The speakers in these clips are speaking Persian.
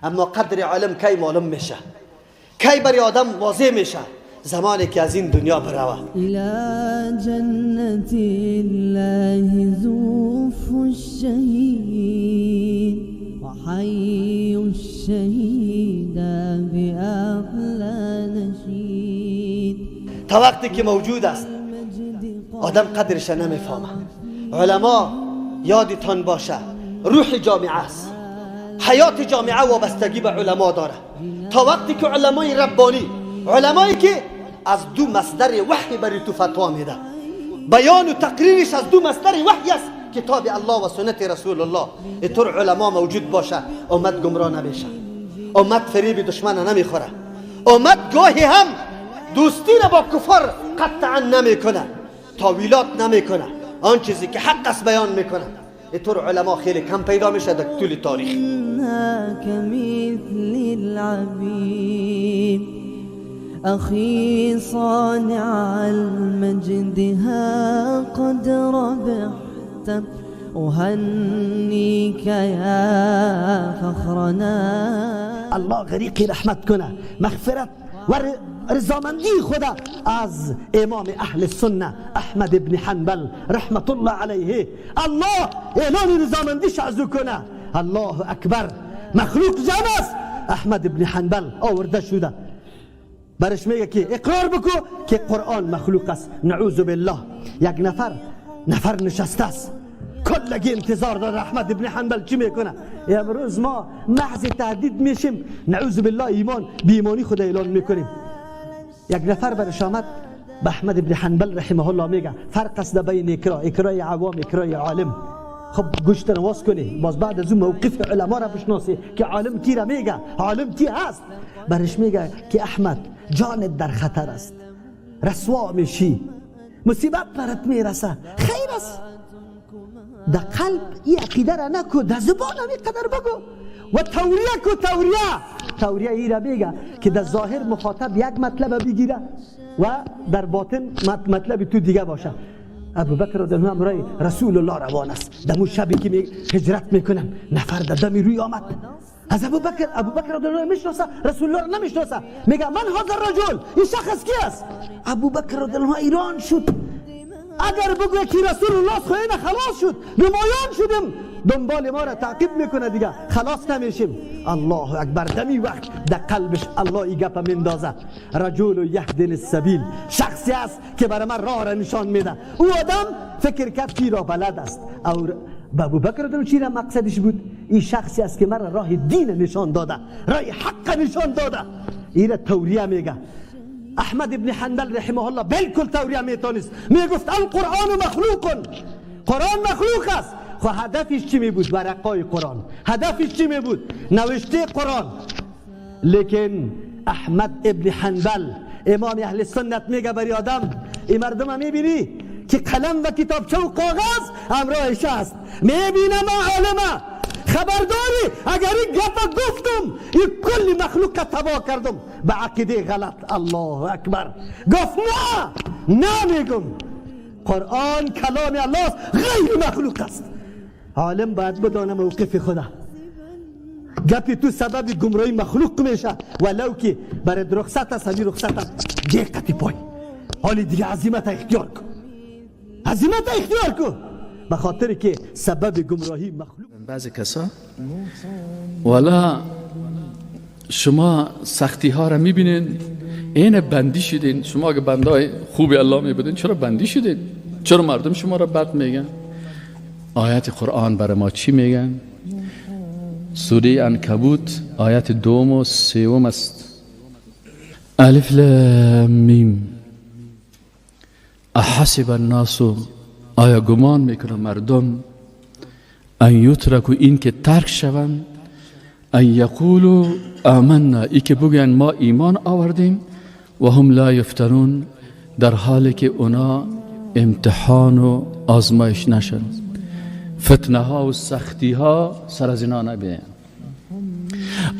اما قدر علم کی معلوم میشه، کی برای آدم واضح میشه؟ زمانی که از این دنیا بروه. الى جنت الله زوف الشهید و حی الشهید باحلى نشید. تا وقتی که موجود است آدم قدرش نمیفهمه. علما یادتان باشه روح جامعه است، حیات جامعه وابستگی به علما داره. تا وقتی که علمای ربانی، علمایی که از دو مصدر وحی بری تو فتوا میده، بیان و تقریرش از دو مصدر وحی است، کتاب الله و سنت رسول الله، اینطور علما موجود باشه امت گمراه نمیشه، امت فریب دشمن نمیخوره، امت گاهی هم دوستی را با کفار قطعا نمیکنه، تاویلات نمیکنه، آن چیزی که حق است بیان میکنه. اینطور علما خیلی کم پیدا میشه در طول تاریخ. كمثل العبيد أخي صانع المجدها قد ربحت أهنيك يا فخرنا. الله غریقی رحمت کنه، مغفرت و رضامندی خدا از امام اهل سنه احمد ابن حنبل رحمت الله علیه. الله اعلان رضامندیش از او کنه. الله اکبر. مخلوق جمع است. احمد ابن حنبل آورده شده، برش میگه که اقرار بکو که قرآن مخلوق است. نعوذ بالله. یک نفر نشسته است، کلگی انتظار داره احمد ابن حنبل چی میکنه. امروز ما محض تهدید میشیم، نعوذ بالله ایمان بی ایمانی خود اعلان میکنیم. یک نفر برش آمد به احمد ابن حنبل رحمه الله میگه فرق است بین اکرای عوام اکرای عالم. خب گوشت نواز کنی، باز بعد از اون موقف علما را بشناسی که عالم کی را میگه، عالم کی هست. برش میگه که احمد جانت در خطر است، رسوا میشی، مصیبت برات میرسه، خیر است. در قلب این عقیده را نکو، در زبان هم قدر بگو و توریه ای را میگه که در ظاهر مخاطب یک مطلب بگیره و در باطن مطلب تو دیگه باشه. ابو بکر رضی الله عنه امرای رسول الله روان است. دمو شبی که هجرت میکنن نفر در دمی روی آمد از ابو بکر رضی الله عنه میشناسه، رسول الله نمیشناسه. میگه من هذا الرجل، این شخص کی است؟ ابو بکر رضی الله عنه ایران شد. اگر بگوی که رسول الله خوینه خلاص شد، نمایان شدیم، دنبال ما را تعقیب میکنه دیگه، خلاص نمیشیم. الله اکبر. دمی وقت در قلبش الله ای گپ مندازه. رجل یهدی السبیل، شخصی است که برای من راه را نشان میده. او آدم فکر کرد کی را بلد است. او ابو بکر رضی چی را مقصدش بود؟ این شخصی است که مرا راه دین نشان داده، راه حق نشان داده. این را توریه میگه. احمد ابن حنبل رحمه الله بالکل توریه میتونست، میگفت القرآن مخلوق، قرآن مخلوق است. خو هدفش چی می بود؟ ورقای قرآن. هدفش چی می بود؟ نوشته قرآن. لیکن احمد ابن حنبل امام اهل سنت میگه بری آدم، این مردم هم میبینی که قلم و کتابچه و کاغذ همراهش است، میبینم عالمه خبرداری اگر این گفت گفتم این کل مخلوق تباه کردم به عقیده غلط. الله اکبر. گفت نه میگم قرآن کلام الله است، غیر مخلوق است. عالم باید بدانه موقف خدا. گپی تو سبب گمراهی مخلوق میشه، ولو که برای رخصت است، همین رخصت است جیقتی پای. حالی دیگه عزیمت اختیار کن، عزیمت اختیار کن، به خاطر که سبب گمراهی مخلوق. بعضی کسا والا شما سختی ها را میبینین، این بندی شدین. شما اگه بندای خوبی الله میبودین چرا بندی شدین؟ چرا مردم شما را بد میگن؟ آیت قرآن برای ما چی میگن؟ سوره عنکبوت آیت 2 و 3 است. الف لام میم. احسب الناس، آیا گمان میکنه مردم ان یترکوا، این که ترک شوند، ان یقولوا آمنا، ای که بگن ما ایمان آوردیم، و هم لا یفتنون، در حالی که اونا امتحان و آزمایش نشن، فتنه ها و سختی ها سر از اینا نبین.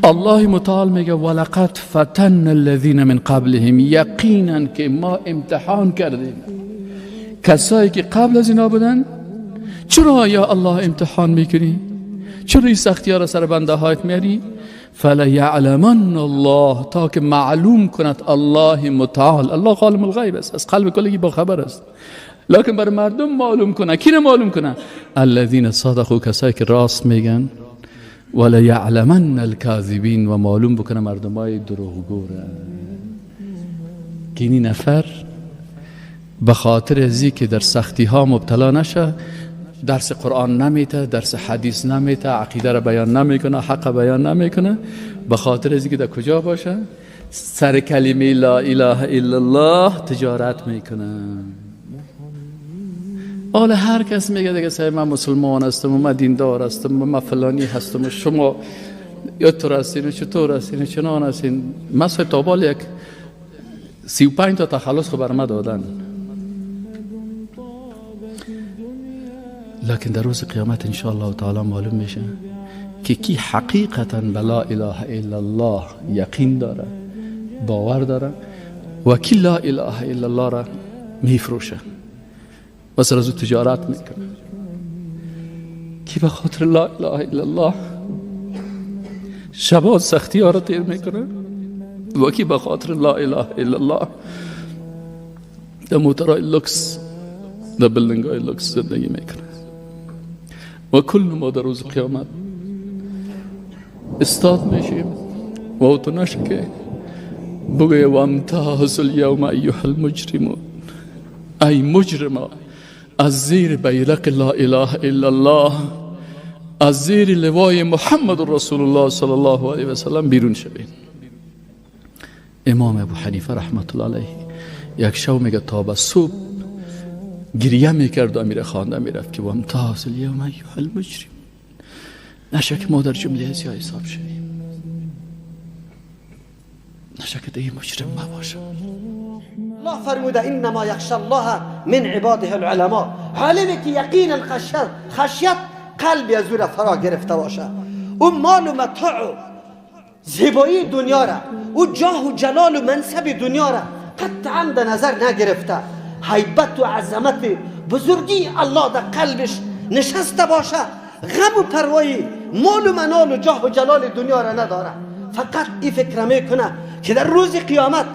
الله متعال میگه ولقد فتن الذین من قبلهم، یقینا که ما امتحان کردیم کسایی که قبل از اینا بودن. چرا یا الله امتحان میکنی؟ چرا این سختی ها را سر بنده هایت میاری؟ فلیعلمن الله، تا که معلوم کند الله متعال. الله عالم الغیب است، از قلب کلگی با خبر است، لکن بر مردم معلوم کنه. کی معلوم کنه؟ الذین صدقوا، کسایی که راست میگن. ولیعلمن الکاذبین، و معلوم بکنه مردمای دروغگو را. که این نفر به خاطر ازی که در سختی ها مبتلا نشه، درس قرآن نمیته، درس حدیث نمیته، عقیده را بیان نمیکنه، حق بیان نمیکنه، به خاطر ازی که در کجا باشه؟ سر کلمه لا اله الا الله تجارت میکنه. حالا هر کس میگه دیگه سعی من مسلمان هستم، من دیندار هستم، من فلانی هستم، شما یا تو هستین، چطور هستین، چنان هستین. من صاحب تابال یک 35 تا تخلص خو بر ما دادن، لکن در روز قیامت انشاءالله تعالی معلوم میشه که کی حقیقتا بلا اله الا الله یقین داره، باور داره، و کی لا اله الا الله را میفروشه و سر از تجارت میکنه. کی به خاطر لا اله الا الله شبا سختی ها را تیر میکنه، و کی به خاطر لا اله الا الله در موترهای لکس، در بلدنگ های لکس زندگی میکنه. و کل ما در روز قیامت استاد میشیم و او تو نشکه بگوی و امتاز الیوم ایها المجرمون، ای مجرما، از زیر بیرق لا اله الا الله، از زیر لوای محمد رسول الله صلی الله علیه و سلم بیرون شوین. امام ابو حنیفه رحمت الله علیه یک شو میگه تا به صبح گریه میکرد و میره خانده میرفت که و امتاز الیوم ایها المجرمون، نشک ما در جمله از یا حساب شویم، نشک دیگه مجرم نباشه. الله فرموده انما یخشى الله من عباده العلماء. عالمی که یقینا خشیت قلبی از او را فرا گرفته باشه، او مال و متاع و زیبایی دنیا را، او جاه و جلال و منصب دنیا را قطعا در نظر نگرفته، هیبت و عظمت بزرگی الله در قلبش نشسته باشه، غم و پروایی مال و منال و جاه و جلال دنیا را نداره. فقط این فکر میکنه که در روز قیامت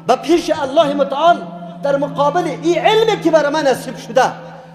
به پیش الله متعال در مقابل این علمی که برای من نصیب شده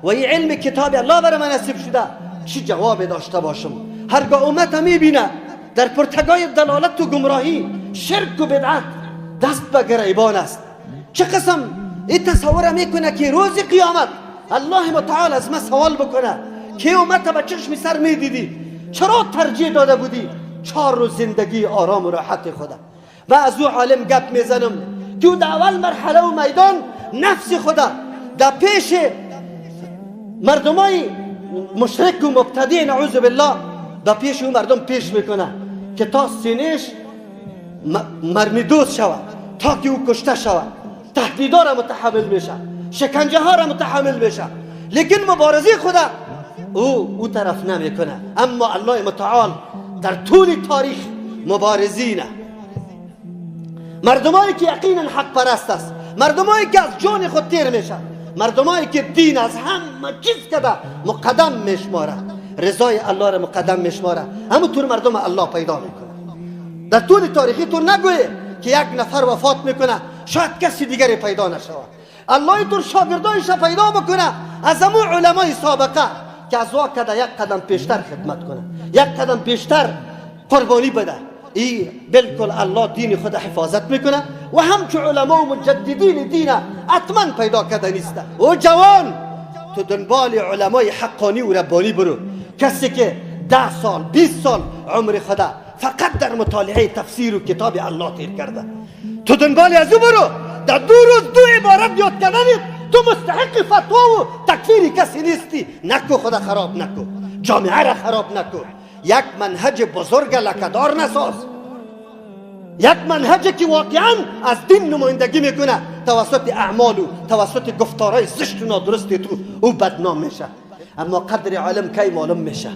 و این علم کتاب الله برای من نصیب شده چی جواب داشته باشم. هرگاه امت میبینه در پرتگاه دلالت و گمراهی، شرک و بدعت دست به گریبان است، چه قسم این تصور میکنه که روز قیامت الله متعال از من سوال بکنه که امت به چشم سر میدیدی، چرا ترجیح داده بودی 4 روز زندگی آرام و راحت خدا؟ و از او عالم گپ میزنم که او در اول مرحله و میدان نفس خدا در پیش مردمای مشرک و مبتدی نعوذ بالله در پیش او مردم پیش میکنه که تا سینهش مرمیدوز شود، تا که او کشته شود، تهدیدها را متحمل میشه، شکنجه ها را متحمل میشه، لیکن مبارزه خدا او طرف نمیکنه. اما الله متعال در طول تاریخ مبارزینه، مردمایی که یقینا حق پرست است، مردمایی که از جان خود تیر میشه، مردمایی که دین از همه چیز کده مقدم میشماره، رضای الله را مقدم میشماره، همونطور مردم الله پیدا میکنه. در طول تاریخی تو نگوی که یک نفر وفات میکنه شاید کسی دیگری پیدا نشود. الله اینطور شاگردایش پیدا بکنه از همون علمای سابقه که از وا کده یک قدم پیشتر خدمت کنه، یک قدم پیشتر قربانی بده. ای بالکل الله دین خود حفاظت میکنه و همچو علما و مجددین دین حتما پیدا کرده نیست. او جوان تو دنبال علمای حقانی و ربانی برو، کسی که 10 سال 20 سال عمر خدا فقط در مطالعه تفسیر و کتاب الله تیر کرده، تو دنبال از او برو. در 2 روز 2 عبارت یاد کردنت تو مستحق فتوا و تکفیری کسی نیستی. نکو خدا خراب نکو، جامعه را خراب نکو، یک منهج بزرگ لکه‌دار نساز، یک منهج که واقعا از دین نمایندگی میکنه، توسط اعمال و توسط گفتارهای زشت و نادرست تو او بدنام میشه. اما قدر علم کی معلوم میشه،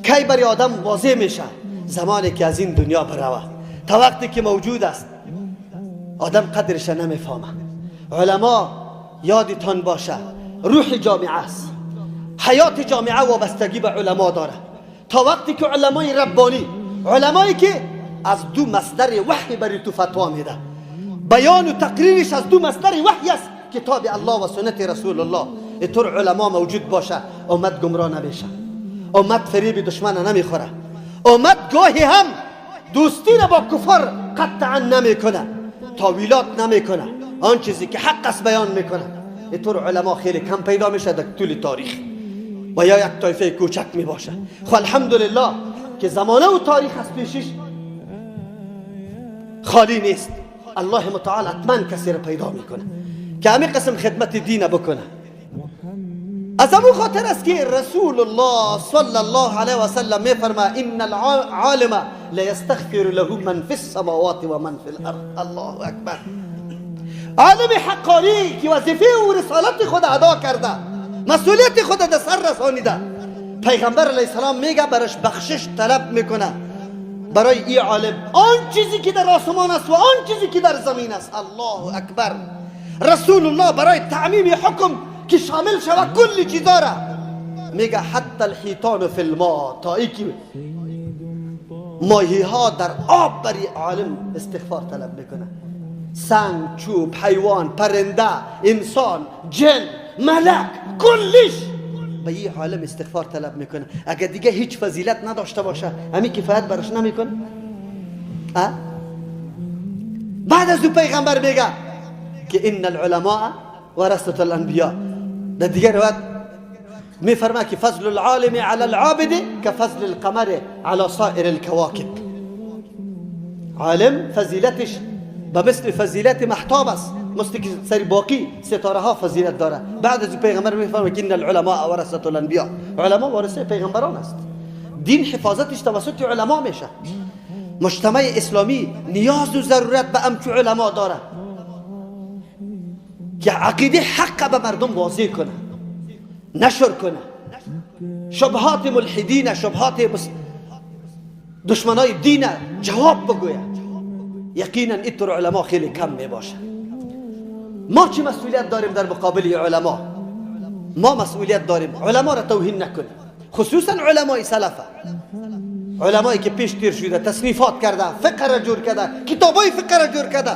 کی برای آدم واضح میشه؟ زمانی که از این دنیا بروه. تا وقتی که موجود است آدم قدرش نمیفهمه. علما یادتان باشه روح جامعه است، حیات جامعه وابستگی به علما داره. تا وقتی که علمای ربانی، علمایی که از دو مصدر وحی بری تو فتوا میده. بیان و تقریرش از دو مصدر وحی است، کتاب الله و سنت رسول الله. اینطور علما موجود باشه امت گمراه نمیشه، امت فریب دشمن نمیخوره، امت گاهی هم دوستی را با کفار قطعا نمیکنه، تاویلات نمیکنه، آن چیزی که حق است بیان میکنه. اینطور علما خیلی کم پیدا میشه در طول تاریخ و یا یک طایفه کوچک می باشه. خب الحمدلله که زمانه و تاریخ از پیشش خالی نیست. الله متعال حتما کسی را پیدا میکنه که همین قسم خدمت دین بکنه. از همون خاطر است که رسول الله صلی الله علیه و سلم میفرما ان العالم لا يستغفر له من في السماوات و من في الارض. الله اکبر. عالم حقانی که وظیفه و رسالت خود ادا کرده، مسئولیت خود در سر رسانیده، پیغمبر علیه السلام میگه برش بخشش طلب میکنه برای این عالم آن چیزی که در آسمان است و آن چیزی که در زمین است. الله اکبر. رسول الله برای تعمیم حکم که شامل شود کل چیزا را میگه حتی الحیتان فی الماء، تا ای که ماهی ها در آب بری عالم استغفار طلب میکنه. سنگ، چوب، حیوان، پرنده، انسان، جن، ملک، کلش به این عالم استغفار طلب میکنه. اگر دیگه هیچ فضیلت نداشته باشه همین کفایت برش نمیکنه؟ بعد از او پیغمبر میگه که ان العلماء ورثة الانبیاء. در دیگه روایت میفرما که فضل العالم على العابد كفضل القمر على سائر الكواكب. عالم فضیلتش به مثل فضیلت محتاب است، مثل که سری باقی ستاره ها فضیلت داره. بعد از پیغمبر میفرما که ان العلماء ورثة الانبیاء. علما وارثه پیغمبران است. دین حفاظتش توسط علما میشه. مجتمع اسلامی نیاز و ضرورت به امچو علما داره که عقیده حق به مردم واضح کنه، نشر کنه، شبهات ملحدین، شبهات دشمنای دین جواب بگوید. یقینا اینطور علما خیلی کم می باشه. ما چه مسئولیت داریم در مقابل علما؟ ما مسئولیت داریم علما را توهین نکنیم، خصوصا علمای سلفه، علمایی که پیش تیر شده، تصنیفات کرده، فقه را جور کرده، کتابای فقه را جور کرده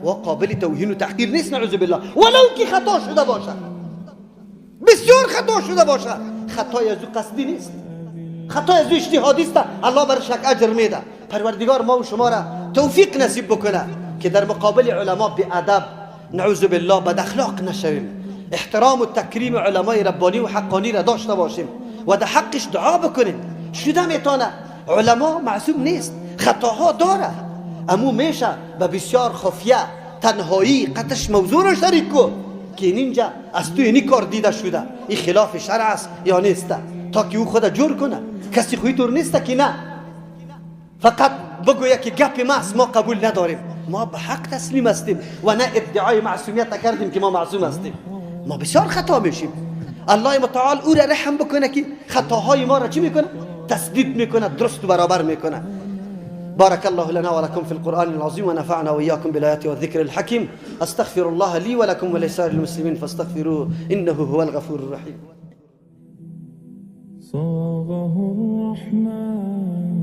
و قابل توهین و تحقیر نیست، نعوذ بالله. ولو که خطا شده باشه، بسیار خطا شده باشه، خطای از او قصدی نیست، خطای از او اجتهادی است، الله برش یک اجر میده. پروردگار ما و شما را توفیق نصیب بکنه که در مقابل علما بی ادب، نعوذ بالله، بد اخلاق نشویم. احترام و تکریم علمای ربانی و حقانی را داشته باشیم و در حقش دعا بکنیم. شده میتونه، علما معصوم نیست، خطاها داره، اما میشه به بسیار خفیه، تنهایی قطعش موضوع رو شریک کو که اینجا از تو اینی کار دیده شده، این خلاف شرع است یا نیست، تا که او خود جور کنه. کسی خوی طور نیست که نه فقط بگویه که گپ ما است، ما قبول نداریم. ما به حق تسلیم هستیم و نه ادعای معصومیت کردیم که ما معصوم هستیم. ما بسیار خطا میشیم. الله متعال او را رحم بکنه که خطاهای ما را چی میکنه؟ تسدید میکنه، درست و برابر میکنه. بارك الله لنا ولكم في القرآن العظيم ونفعنا وإياكم بالآيات والذكر الحكيم. أستغفر الله لي ولكم ولسائر المسلمين فاستغفروه إنه هو الغفور الرحيم. صاغه الرحمن